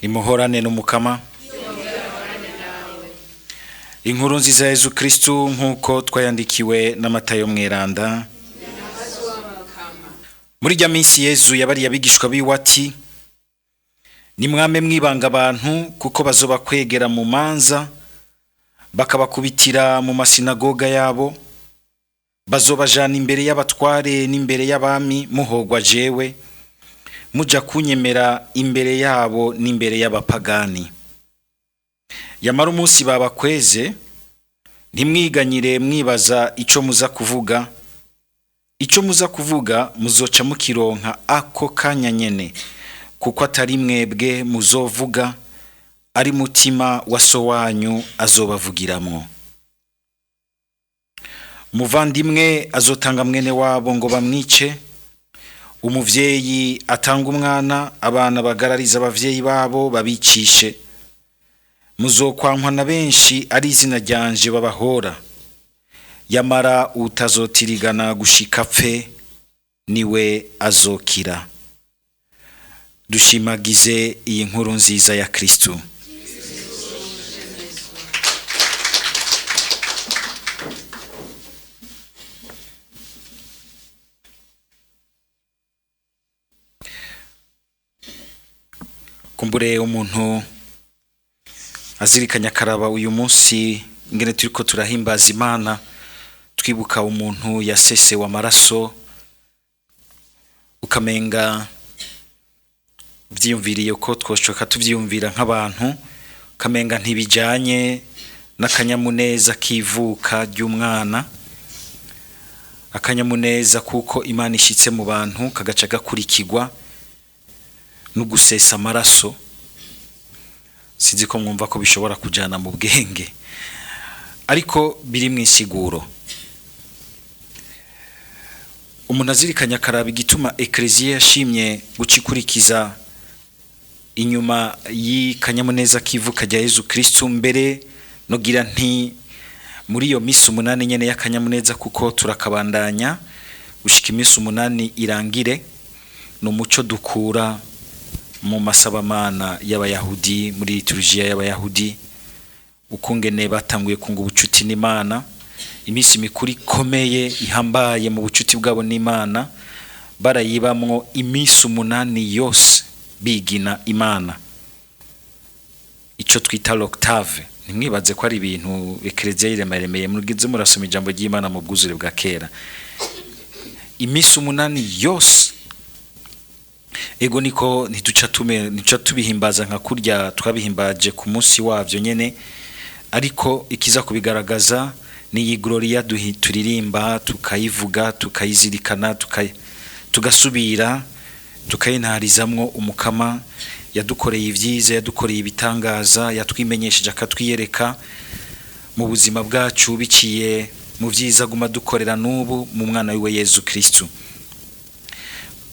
Nimuhorane n'umukama. Inkuru nziza ya Yesu Kristu nkuko twayandikiwe na Matayo mweranda. Muri rya minsi Yesu yabari yabigishwa biwe ati: nimwame mwibanga abantu kuko bazoba kwegera mu manza bakabakubitira mu masinagoga yabo, bazobajana imbere y'abatware n'imbere y'abami muhogwa jewe, muja kunyemera imbere yabo n'imbere y'abapagani. Yamara umunsi babakweze, ntimwiganyire mwibaza ico muza kuvuga. Ico muza kuvuga muzoca mukironka ako kanya nyene, kuko atari mwebwe muzovuga, ari mutima wa so wanyu azobavugiramwo. Muvandimwe azotanga mwene wabo ngo bamwice, umuvyeyi atanga umwana, abana bagarariza abavyeyi babo babicishe. Muzokwankwa na benshi ari izina ryanje babahora, yamara utazotirigana gushika apfe niwe azokira. Dushimagize iyi nkuru nziza ya Kristu. Kumbure umuntu azirikanya akaraba uyu munsi ngene turiko turahimbaza Imana, twibuka umuntu yasesewe amaraso, ukamenga vyiyumviriye ko twoshoka tuvyiyumvira nk'abantu, ukamenga ntibijanye n'akanyamuneza kivuka ry'umwana, akanyamuneza kuko Imana ishitse mu bantu kagaca gakurikirwa no gusesa amaraso. Sinzi ko mwumva ko bishobora kujana mu bwenge, ariko biri mwisiguro. Umuntu azirikanya akaraba igituma Ecclesia yashimye gucikurikiza inyuma y'akanyamuneza kivuka rya Yesu Kristu, mbere nogira nti muri iyo misi 8 nyene y'akanyamuneza, kuko turakabandanya gushika imisi 8 irangire. No muco dukura mu masabamana y'abayahudi, muri liturujia y'abayahudi, ukungene batanguye kunga ubucuti n'Imana, imisi mikuru ikomeye ihambaye mu bucuti bwabo n'Imana, barayibamwo imisi 8 yose bigina Imana, ico twita l'octave. Nimwibaze ko ari ibintu Ecclesia iremeremeye, mugize murasoma ijambo ry'Imana mu bwuzure bwa kera. Imisi 8 yose, ego niko ntiduca tubihimbaza nka kurya twabihimbaje ku munsi wavyo nyene, ariko ikiza kubigaragaza ni iyi gloria turirimba, tukayivuga, tukayizirikana, tugasubira tukayintarizamwo umukama yadukoreye ivyiza, yadukoreye ibitangaza, yatwimenyesheje akatwiyereka mu buzima bwacu biciye mu vyiza guma dukorera n'ubu mu mwana wiwe Yesu Kristu.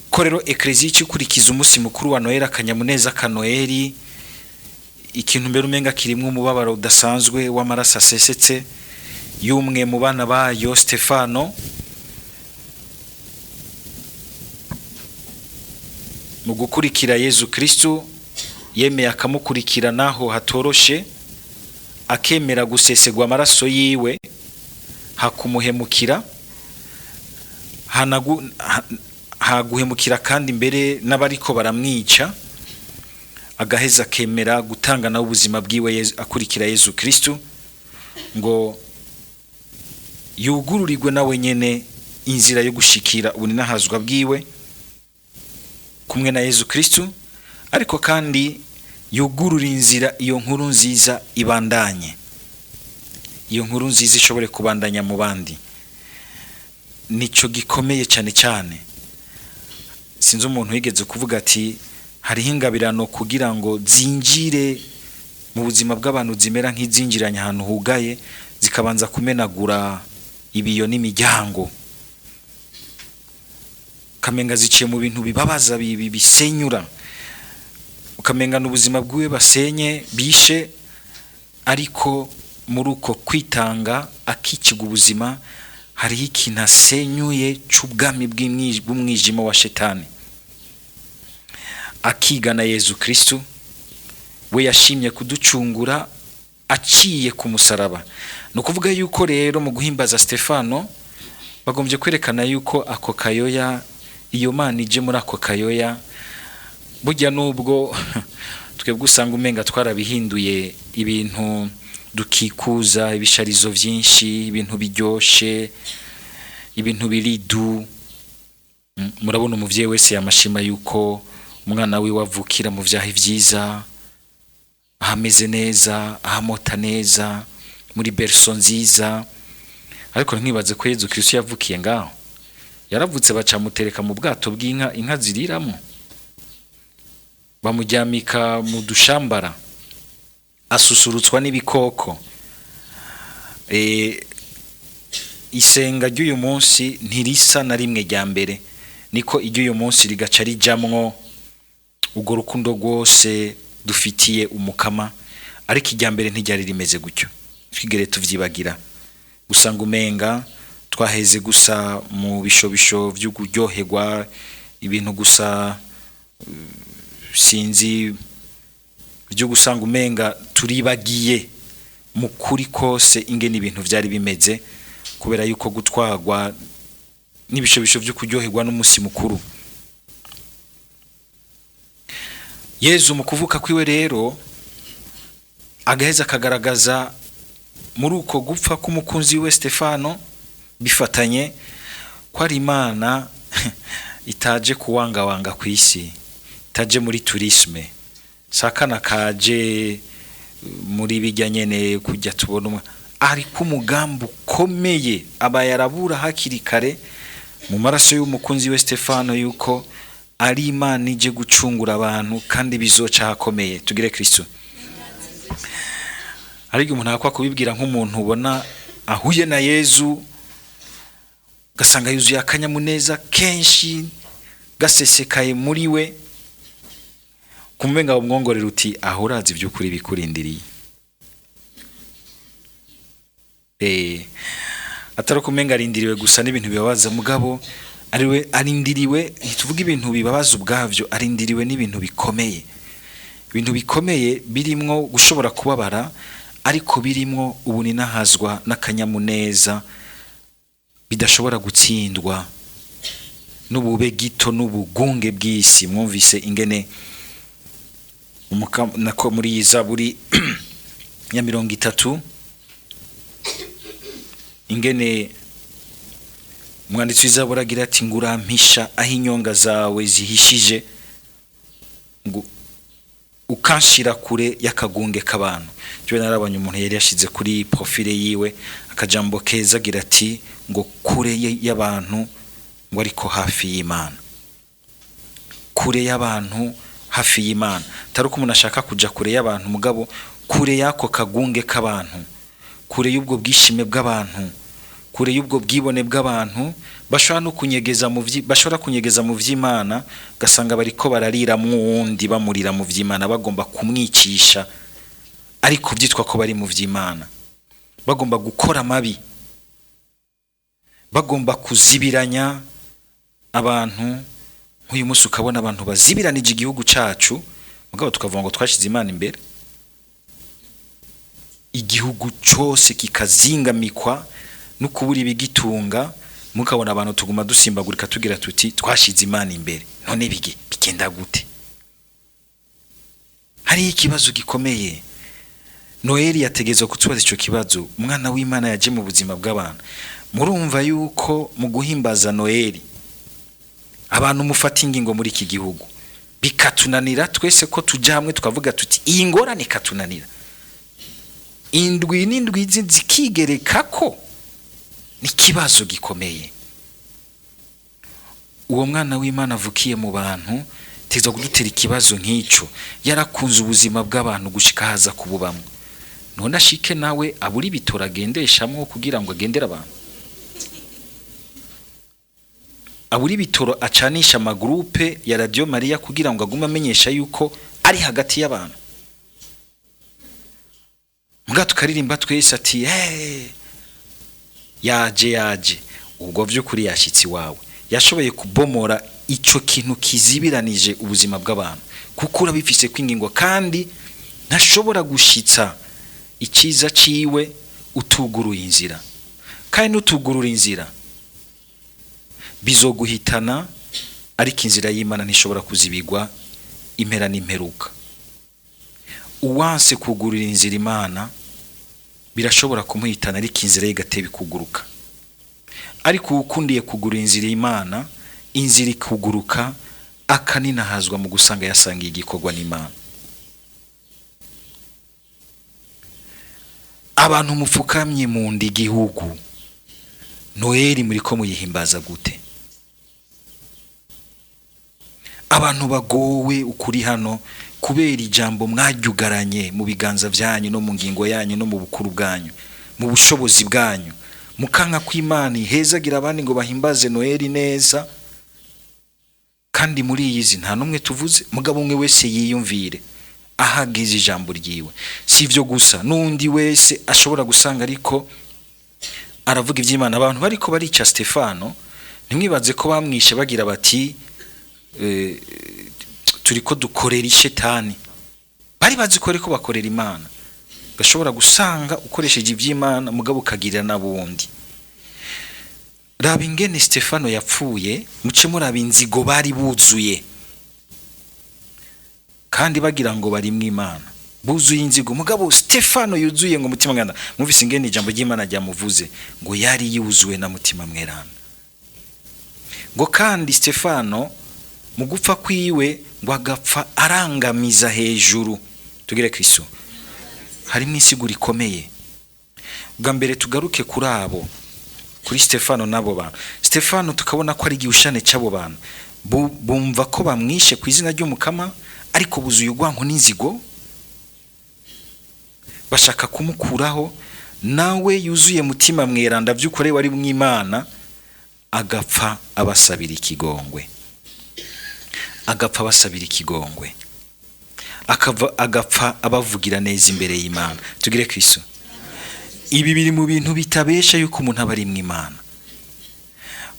Ko rero Ecclesia ikurikiza umunsi mukuru wa Noel, akanyamuneza ka Noel, ikintu mbere umenga kirimwe umubabaro udasanzwe w'amaraso asesetse y'umwe mu bana bayo Stefano, mu gukurikira Yesu Kristu yemeye akamukurikira naho hatoroshe, akemera gusesegwa amaraso yiwe, hakumuhemukira, haguhemukira kandi mbere n'abariko baramwica, agaheza kemera gutanga na ubuzima bwiwe akurikira Yesu Kristu, ngo yugururirwe nawe nyene inzira yo gushikira ubuninahazwa bwiwe kumwe na Yesu Kristu, ariko kandi yugurura inzira iyo nkuru nziza ibandanye, iyo nkuru nziza ishobore kubandanya mu bandi. Nico gikomeye cyane cyane. Sinzi umuntu yigeze kuvuga ati hariho ingabirano kugira ngo zinjire mu buzima bw'abantu zimera nk'izinjiranya ahantu hugaye, zikabanza kumenagura ibiyo n'imiryango, ukamenga ziciye mu bintu bibabaza bisenyura, ukamenga n'ubuzima bwiwe basenye bishe, ariko muri uko kwitanga akikiga ubuzima hariho ikintu asenyuye c'ubwami bw'umwijima wa shetani, akigana Yesu Kristu, we yashimye kuducungura aciye ku musaraba. No kuvuga yuko rero mu guhimbaza Stefano bagombye kwerekana yuko ako kayoya, iyo Mana ije muri ako kayoya, burya nubwo twebwe usanga umenga twarabihinduye ibintu dukikuza, ibisharizo vyinshi, ibintu biryoshe, ibintu biridu. Murabona umuvyeyi wese yamashima yuko umwana we wavukira mu vyaha vyiza, ahameze neza, ahamota neza, muri berso nziza. Ariko nkibaze ko Yezu Kristo yavukiye ngaho, yaravutse bacamutereka mu bwato bw'inka, inka ziriramo, bamujyamika mu dushambara, asusurutswa n'ibikoko. Isenga ry'uyu munsi ntirisa na rimwe rya mbere, niko iry'uyu munsi rigaca rijamwo ubwo rukundo rwose dufitiye umukama. Ariko irya mbere ntiryari rimeze gutyo, twigere tuvyibagira. Usanga umenga twaheze gusa mu bishobisho vy'uguryoherwa, ibintu gusa sinzi byo gusanga umenga turibagiye mu kuri kose ingene ibintu vyari bimeze, kubera yuko gutwagwa n'ibishobisho vyo kuryoherwa n'umusi mukuru. Yezu mu kuvuka kwiwe rero agaheza akagaragaza muri uko gupfa k'umukunzi we Stefano bifatanye ko ari Imana itaje kuwangawanga ku isi, itaje muri tourisme, sakana kaje muri bijya nyene kujya tubona ari ku mugambo ukomeye aba yarabura hakiri kare mu maraso y'umukunzi we Stefano yuko ari Imana ije gucungura abantu kandi bizoca hakomeye. Tugire Kristo. Ariko umuntu akwa kubibwira nk'umuntu ubona ahuye na Yezu gasanga yuzuye akanyamuneza kenshi gasesekaye muri we, kumenga umwongorera uti aho urazi by'ukuri bikurindiriye. Atari kumenga arindiriwe gusa n'ibintu bibabaza, mugabo ariwe arindiriwe, tuvuga ibintu bibabaza ubwavyo, arindiriwe n'ibintu bikomeye. Ibintu bikomeye birimwo gushobora kubabara, ariko birimwo ubuninahazwa n'akanyamuneza bidashobora gutsindwa n'ubube gito n'ubugunge bw'isi. Mwumvise ingene nako muri Zaburi ya 30 ingene umwanditsi w'Izaburi agira ati ngurampisha aho inyonga zawe zihishije, ngo ukanshira kure y'akagunge k'abantu. Jwe narabanye umuntu yari yashize kuri profile yiwe akajambo keza agira ati ngo kure y'abantu ngo ariko hafi y'Imana. Kure y'abantu hafi y'Imana, taruko umuntu ashaka kuja kure y'abantu, mugabo kure yako kagunge k'abantu, kure y'ubwo bwishime bw'abantu, kure y'ubwo bwibone bw'abantu bashobora no kunyegeza mu vy'Imana, gasanga bariko bararira mwundi bamurira mu vy'Imana, bagomba kumwicisha ariko byitwa ko bari mu vy'Imana, bagomba gukora mabi, bagomba kuzibiranya abantu. Nk'uyu munsi ukabona abantu bazibiranije igihugu cacu, mugabo tukavuga ngo twashize Imana imbere, igihugu cyose kikazingamikwa no kubura ibigitunga, mukabona abantu tuguma dusimbagurika tugira tuti twashize Imana imbere. None bigenda gute? Hari ikibazo gikomeye. Noeli yategezwe kutubaza ico kibazo. Umwana w'Imana yaje mu buzima bw'abantu. Murumva yuko mu guhimbaza Noeli abantu mufata ingingo muri iki gihugu bikatunanira twese ko tujamwe tukavuga tuti iyi ngorane katunanira, indwi n'indwi zikigereka ko ni kibazo gikomeye. Uwo mwana w'Imana avukiye mu bantu teza kudutera ikibazo nk'ico, yarakunze ubuzima bw'abantu gushika haza kububamwe. None ashike nawe aburi bitora agendeshamwe kugira ngo agendere abantu, aburi bitoro acanisha amagroupe ya Radio Maria kugira ngo agume amenyesha yuko ari hagati y'abantu. Mbwa tukaririmba twese ati yaje ubwo vy'ukuri yashitsi wawe yashoboye kubomora ico kintu kizibiranije ubuzima bw'abantu, kuko urabifise kwingingo kandi ntashobora gushitsa icyiza ciwe utuguruye inzira, kandi n'utugurura inzira bizoguhitana, ariko inzira y'Imana ntishobora kuzibigwa impera n'imperuka. Uwanse kugurura inzira Imana birashobora kumuhitana, ariko inzira y'igatebe kuguruka. Ariko ukundiye kugurura inzira y'Imana, inzira ikuguruka akaninahazwa mu gusanga yasangiye igikorwa n'Imana. Abantu mupfukamye mu ndi igihugu, Noheli muriko muyihimbaza gute? Abantu bagowe ukuri hano kubera ijambo mwaryugaranye mu biganza byanyu no mu ngingo yanyu no mu bukuru bwanyu, mu bushobozi bwanyu, mukanka kw'Imana ihezagira abandi ngo bahimbaze Noheli neza. Kandi muri iyi nta numwe tuvuze, mugabo umwe wese yiyumvire ahageze ijambo ryiwe. Si ivyo gusa, n'undi wese ashobora gusanga ariko aravuga ivy'Imana. Abantu bariko barica Stefano, ntimwibaze ko bamwishe bagira bati turiko dukorera ishetani. Bari bazi ko ariko bakorera Imana. Gashobora gusanga ukoresheje ivy'Imana mugabo ukagirira nabundi. Raba ingene Stefano yapfuye, muce muraba inzigo bari buzuye, kandi bagira ngo bari mw'Imana, buzuye inzigo. Mugabo Stefano yuzuye ngo mutima mweranda. Muvise ingene ijambo ry'Imana ryamuvuze ngo yari yuzuwe na mutima mweranda. Ngo kandi Stefano mu gupfa kwiwe ngo agapfa arangamiza hejuru. Tugire Kristo, harimo insiguro ikomeye. Bwa mbere tugaruke kuri abo, kuri Stefano nabo bantu. Stefano tukabona ko ari igihushane cy'abo bantu bumva ko bamwishe ku izina ry'Umukama, ariko buzuye urwanko n'inzigo, bashaka kumukuraho. Nawe yuzuye mutima mweranda by'ukuri wari mw'Imana, agapfa abasabira ikigongwe, agapfa abasabira ikigongwe, agapfa abavugira neza imbere y'Imana. Tugire Kristo. Ibi biri mu bintu bitabesha yuko umuntu aba ari mw'Imana,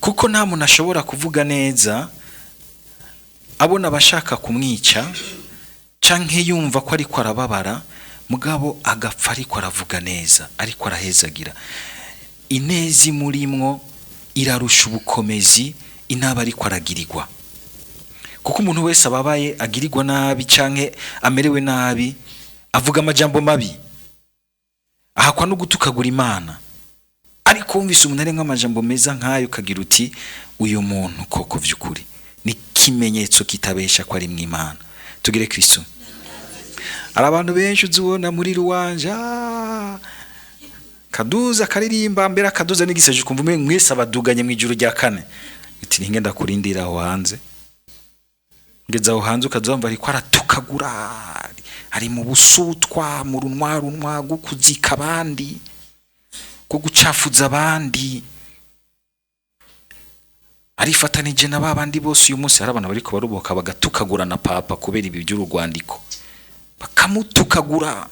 kuko nta muntu ashobora kuvuga neza abona abashaka kumwica canke yumva ko ariko arababara, mugabo agapfa ariko aravuga neza, ariko arahezagira. Inezi murimwo irarusha ubukomezi inaba ariko aragirirwa, kuko umuntu wese ababaye agirirwa nabi canke amerewe nabi avuga amajambo mabi, ahakwa no gutukagura Imana. Ariko wumvise umuntu ari nk'amajambo meza nk'ayo ukagira uti uyu muntu koko vy'ukuri ni kimenyetso kitabesha ko ari mw'Imana. Tugire Kristo. Ari abantu benshi uzubona muri ruwanja kaduza karirimba mbere akaduza n'igiseje kumva mwese abaduganye mu ijuru rya kane, iti ningenda kurindira aho hanze. Ngeza aho hanze ukazumva ariko aratukagura, ari mu busutwa, mu runwa gukuzika abandi, ko gucafuza abandi, arifatanije na babandi bose. Uyu munsi hari abantu bariko baruboka bagatukagura na papa kubera ibi by'urwandiko, bakamutukagura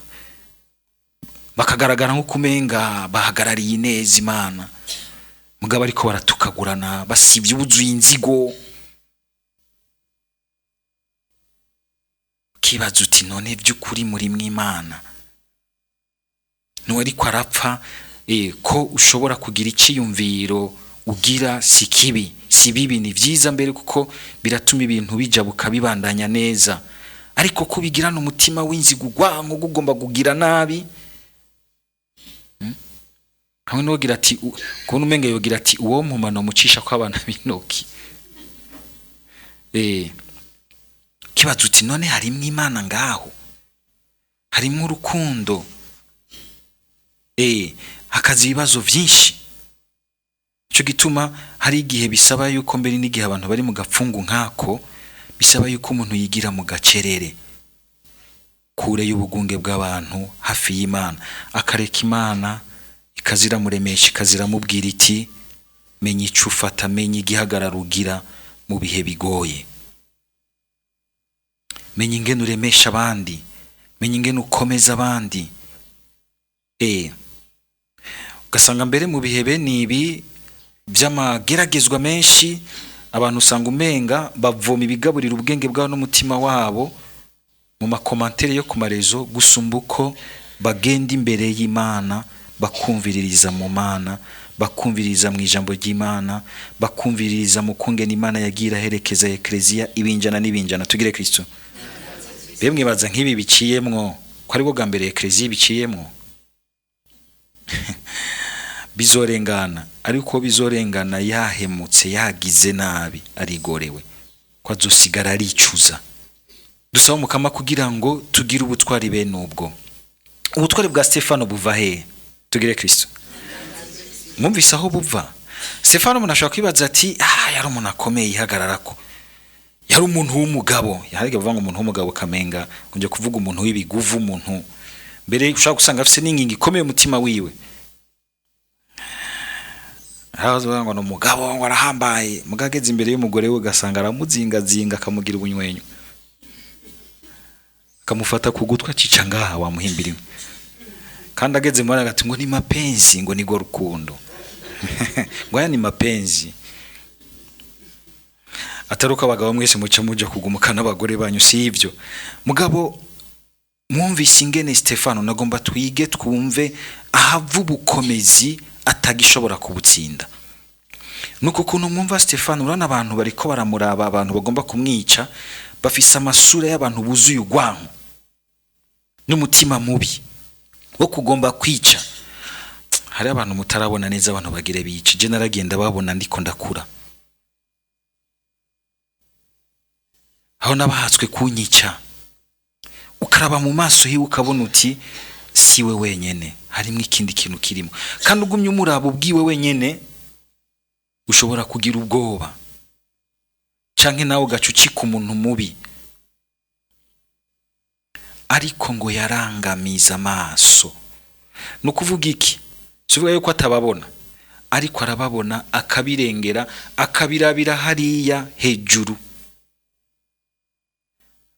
bakagaragara nko kumenga bahagarariye neza Imana, mugabo ariko baratukagurana basivye ubuzuye inzigo. Kibaza uti none by'ukuri muri mw'Imana no ariko arapfa ko ushobora kugira iciyumviro ugira si kibi si bibi, ni vyiza mbere kuko biratuma ibintu bijabuka bibandanya neza. Ariko kubigirana umutima w'inzigo gwanko gugomba kugira nabi, hamwe no gira ati kubona umenge yogira ati uwo mpumano mucisha ko abana binoki. Kibaza uti none hari mw'Imana ngaho, harimo urukundo, hakaza ibibazo vyinshi. Cyo gituma hari igihe bisaba yuko mbere n'igihe abantu bari mu gapfungu nkako, bisaba yuko umuntu yigira mu gacerere kure y'ubugunge bw'abantu hafi y'Imana, akareka Imana ikazira muremesha, ikazira mubwira iti menya ico ufata, menya igihagararo ugira mu bihe bigoye, menya ingene uremesha abandi, menya ingene ukomeza abandi. Ugasanga mbere mu bihe bene ibi vy'amageragezwa menshi, abantu usanga umenga bavoma ibigaburira ubwenge bwabo n'umutima wabo mu makomantere yo ku marezo gusumba uko bagenda imbere y'Imana bakumviririza mu Mana, bakumviririza mu ijambo ry'Imana, bakumviririza mu kungena Imana yagira herekeza ekleziya ibinjana n'ibinjana. Tugire Kristo. Bemwe baza nk'ibi biciyemwo ko ari bwo bwa mbere ekleziya biciyemwo bizorengana, ariko bizorengana yahemutse yagize nabi arigorewe ko azosigara aricuza. Dusaba Mukama kugira ngo tugire ubutwari bene ubwo. Ubutwari bwa Stefano buva he? Tugire Kristo. Mwumvise aho buva? Stefano munashaka kwibaza ati yari umuntu akomeye yihagararako, yari umuntu w'umugabo. Yaharige bavuga ngo umuntu w'umugabo kamenga kunje kuvuga umuntu w'ibiguvu, umuntu mbere ushaka gusanga afise n'ingingi ikomeye umutima wiwe. Hazo ngo no mugabo ngo arahambaye, mugageze imbere y'umugore we gasanga aramuzingazinga akamugira ubunywenyu, kamufata kugutwa cica ngaha wamuhimbiriwe, kandi ageze muri agati ngo ni mapenzi, ngo ni go rukundo ngo ya ni mapenzi. Ataruka abagabo mwese muca muja kugumukana abagore banyu, si ivyo. Mugabo mwumvise ingene Stefano nagomba twige twumve ahavu bukomezi atagishobora kubutsinda. Nuko kuno mwumva Stefano, urana abantu bariko baramuraba, abantu bagomba kumwica bafise amasura y'abantu buzuye urwanko n'umutima mubi wo kugomba kwica. Hari abantu mutarabona neza abantu bagire bica. Je naragenda babona ndiko ndakura, aho nabahatswe kunyica, ukaraba mu maso hiwe ukabona uti siwe wenyene, harimo ikindi kintu kirimo, kandi ugumye umurabo ubwiwe wenyene ushobora kugira ubwoba canke nawe ugacucika umuntu mubi. Ariko ngo yarangamiza amaso. No kuvuga iki? Sivuga yuko atababona, ariko arababona akabirengera, akabirabira hariya hejuru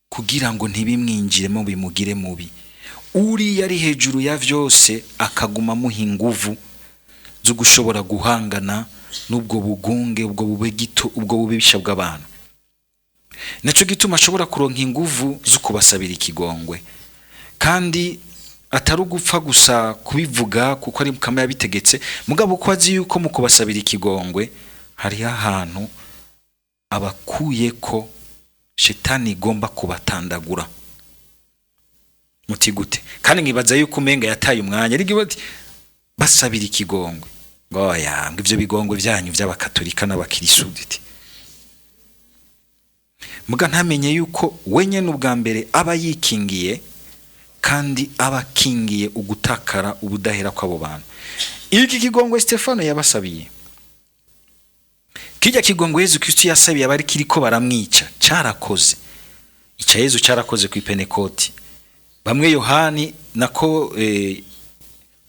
kugira ngo ntibimwinjiremo bimugire mubi. Uri yari hejuru ya vyose akaguma muha inguvu zo gushobora guhangana n'ubwo bugunge, ubwo bube gito, ubwo bubisha bw'abantu. Naco gituma ashobora kuronka inguvu zo kubasabira ikigongwe, kandi atari ugupfa gusa kubivuga kuko ari Mukama yabitegetse, mugabo ko azi yuko mu kubasabira ikigongwe hari ahantu abakuye ko Shetani igomba kubatandagura. Muti gute? Kandi ngibaza yuko umenga yataye umwanya ari ati basabira ikigongwe, ngo ngo ivyo bigongwe byanyu by'abakatolika n'abakirisuti. Muga ntamenye yuko wenye n'ubwa mbere aba yikingiye, kandi abakingiye ugutakara ubudahera kw'abo bantu. Iki kigongwe Stefano yabasabiye, kijya kigongwe Yesu Kristo yasabiye abari kiriko baramwica cyarakoze. Ica Yesu cyarakoze ku Pentekoti. Bamwe Yohani nako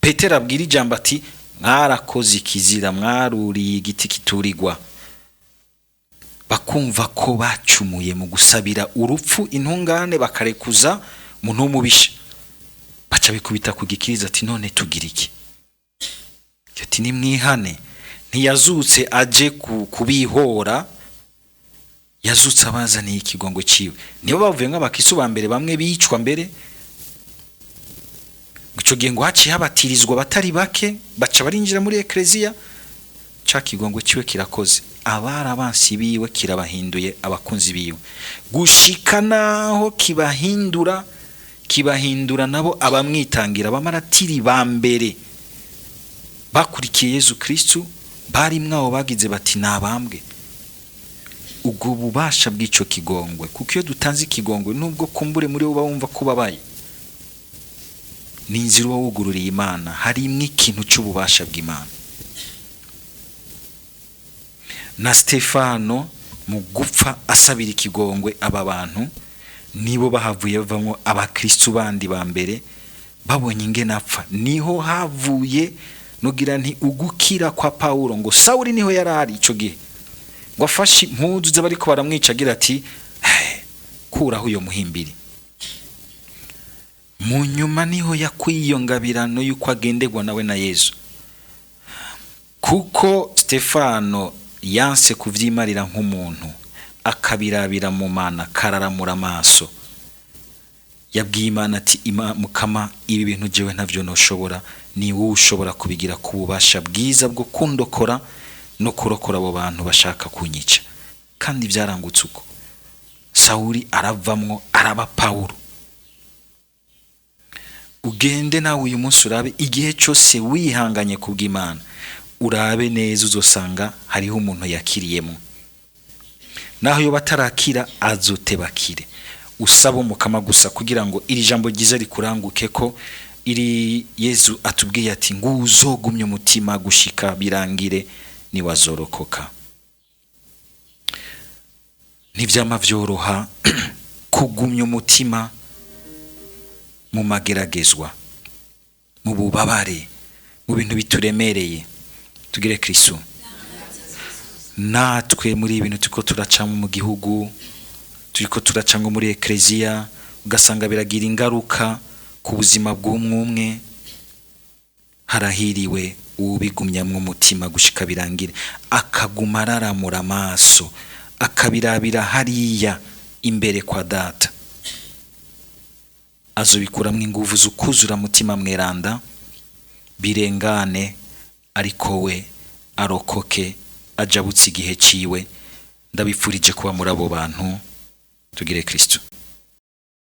Petero abwira ijambo ati mwarakoze ikizira, mwaruriye igiti kiturigwa. Bakumva ko bacumuye mu gusabira urupfu intungane, bakarekuza umuntu w'umubisha, baca bikubita ku gikiriza ati none tugira iki? Ati ni mwihane. Ntiyazutse aje kubihora, yazutse abazaniye ikigongo ciwe. Nibo bavuye nk'abakisu ba mbere bamwe bicwa mbere. Ico gihe ngo haciye habatirizwa batari bake, baca barinjira muri ekleziya, ca kigongo ciwe kirakoze. Abara abansi biwe kirabahinduye abakunzi biwe, gushikanaho kibahindura nabo abamwitangira, bamaratiri ba mbere bakurikiye Yesu Kristo, bari mwaho bagize bati nabambwe. Ubwo bubasha bw'ico kigongwe, kuko iyo dutanze ikigongwe nubwo kumbure muri bo bumva ko babaye, ninzira wugururiye Imana, hari imwe ikintu cy'ububasha bw'Imana. Na Stefano mu gupfa asabira ikigongwe aba bantu nibo bahavuye bavamo abakristo bandi ba mbere, babonye ingene apfa. Niho havuye nugira nti ugukira kwa Paulo, ngo Sauli niho yarari ico gihe, ngo afashe impuzu z'abariko baramwica agira ati kuraho uyo muhimbiri. Mu nyuma niho yakwiyongabirano yuko agendegwa nawe na Yesu, kuko Stefano yanse kuvyimarira nk'umuntu, akabirabira mu Mana, kararamura amaso. yabwiye Imana ati Mukama, ibi bintu jewe ntavyo noshobora, ni wowe ushobora kubigira ku bubasha bwiza bwo kundokora no kurokora abo bantu bashaka kunyica. Kandi byarangutse uko Sawuli aravamwo araba Pawulo. Ugende nawe uyu munsi urabe, igihe cyose wihanganye kubw'Imana, urabe neza uzosanga hariho umuntu yakiriyemo, naho yo batarakira azotebakire. Usaba Umukama gusa kugira ngo iri jambo ryiza rikuranguke ko iri Yesu atubwiye ati ngo uzogumye umutima gushika birangire ni wazorokoka. Ntivyama vyoroha kugumya umutima mu mageragezwa, mu bubabare, mu bintu bituremereye. Tugire Kristo. Natwe muri ibintu turiko turacamo mu gihugu, turiko turacamo muri ekleziya, ugasanga biragira ingaruka ku buzima bw'umwe. Harahiriwe ubigumyamwe umutima gushika birangire, akaguma araramura amaso, akabirabira hariya imbere kwa Data. Azobikuramwo inguvu zukuzura mutima mweranda, birengane, ariko we arokoke ajabutse igihe ciwe. Ndabipfurije kuba muri abo bantu. Tugire Kristo.